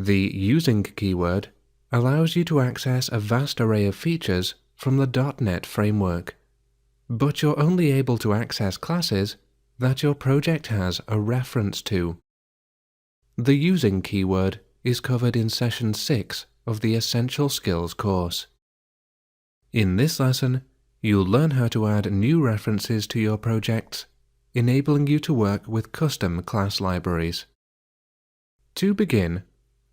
The Using keyword allows you to access a vast array of features from the .NET framework, but you're only able to access classes that your project has a reference to. The Using keyword is covered in Session 6 of the Essential Skills course. In this lesson, you'll learn how to add new references to your projects, enabling you to work with custom class libraries. To begin,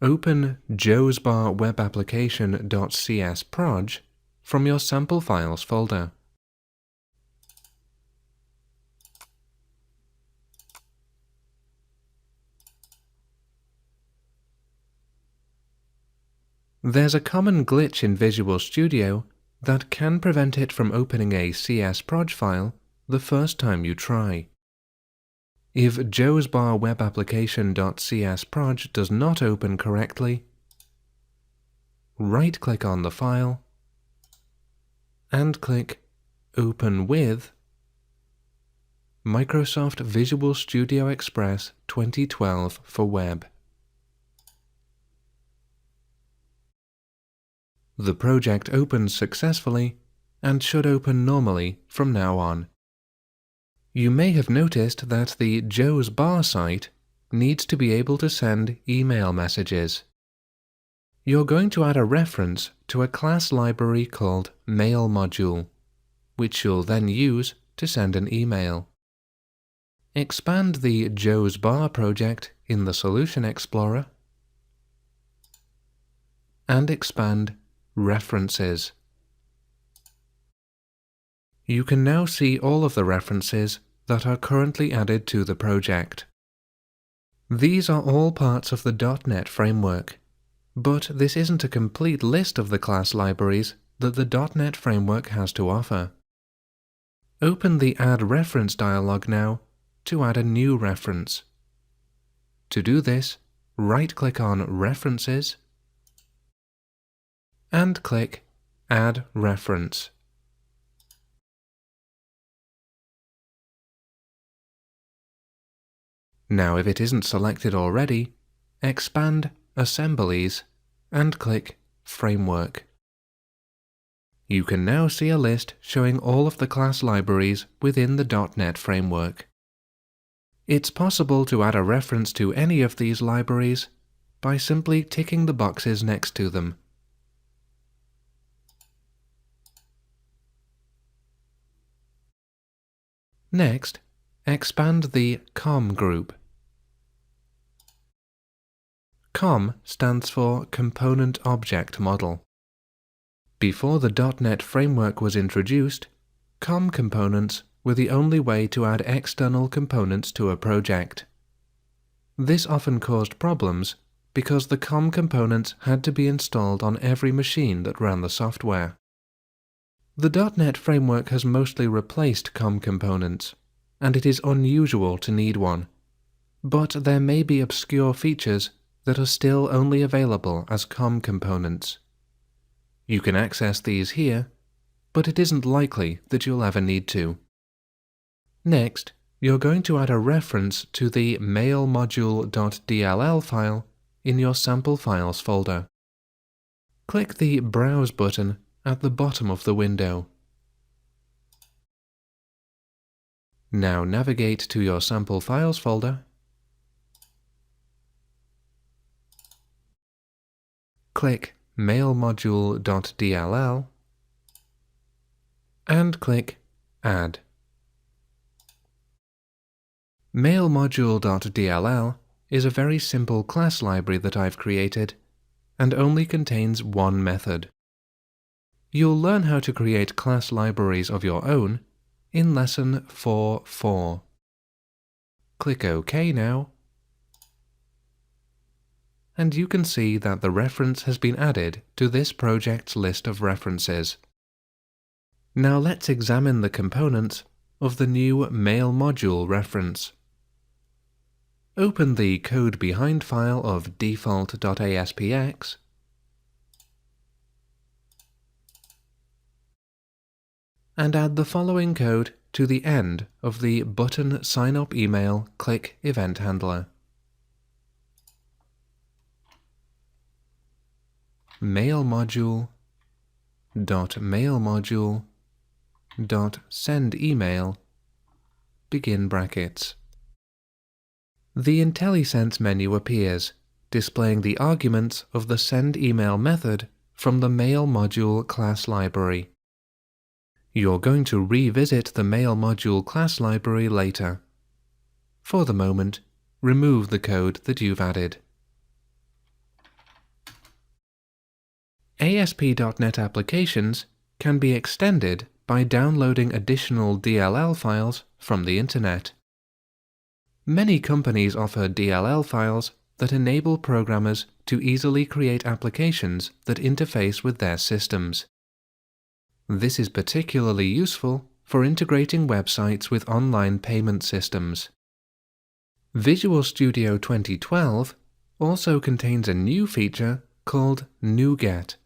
open joesbar webapplication.csproj from your sample files folder. There's a common glitch in Visual Studio that can prevent it from opening a csproj file the first time you try. If joesbar webapplication.csproj does not open correctly, right-click on the file and click Open with Microsoft Visual Studio Express 2012 for Web. The project opens successfully and should open normally from now on. You may have noticed that the joesbar site needs to be able to send email messages. You're going to add a reference to a class library called Mailmodule, which you'll then use to send an email. Expand the joesbar project in the Solution Explorer and expand References. You can now see all of the references that are currently added to the project. These are all parts of the .NET framework, but this isn't a complete list of the class libraries that the .NET framework has to offer. Open the Add Reference dialog now to add a new reference. To do this, right-click on References and click Add Reference. Now, if it isn't selected already, expand Assemblies and click Framework. You can now see a list showing all of the class libraries within the .NET framework. It's possible to add a reference to any of these libraries by simply ticking the boxes next to them. Next, expand the COM group. COM stands for Component Object Model. Before the .NET framework was introduced, COM components were the only way to add external components to a project. This often caused problems because the COM components had to be installed on every machine that ran the software. The .NET framework has mostly replaced COM components, and it is unusual to need one. But there may be obscure features that are still only available as COM components. You can access these here, but it isn't likely that you'll ever need to. Next, you're going to add a reference to the mailmodule.dll file in your sample files folder. Click the Browse button at the bottom of the window. Now navigate to your sample files folder, click mailmodule.dll and click Add. Mailmodule.dll is a very simple class library that I've created and only contains one method. You'll learn how to create class libraries of your own in Lesson 4.4. Click OK now, and you can see that the reference has been added to this project's list of references. Now let's examine the components of the new Mailmodule reference. Open the code behind file of default.aspx and add the following code to the end of the button Sign Up Email Click Event Handler. mailmodule.mailmodule.sendEmail begin brackets. The IntelliSense menu appears, displaying the arguments of the sendEmail method from the Mailmodule class library. You're going to revisit the Mailmodule class library later. For the moment, remove the code that you've added. ASP.NET applications can be extended by downloading additional DLL files from the Internet. Many companies offer DLL files that enable programmers to easily create applications that interface with their systems. This is particularly useful for integrating websites with online payment systems. Visual Studio 2012 also contains a new feature called NuGet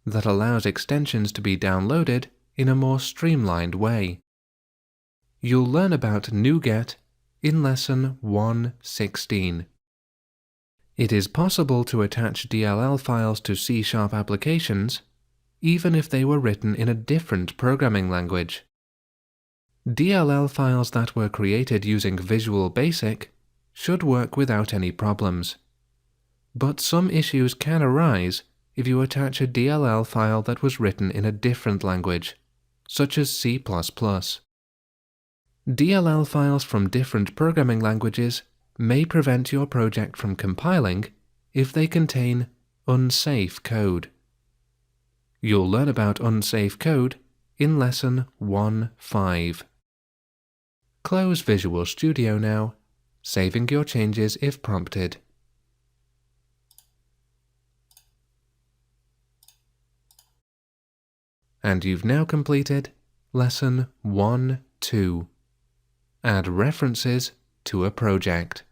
that allows extensions to be downloaded in a more streamlined way. You'll learn about NuGet in Lesson 1:16. It is possible to attach DLL files to C# applications, even if they were written in a different programming language. DLL files that were created using Visual Basic should work without any problems. But some issues can arise if you attach a DLL file that was written in a different language, such as C++. DLL files from different programming languages may prevent your project from compiling if they contain unsafe code. You'll learn about unsafe code in Lesson 1:5. Close Visual Studio now, saving your changes if prompted. And you've now completed Lesson 1:2. Add references to a project.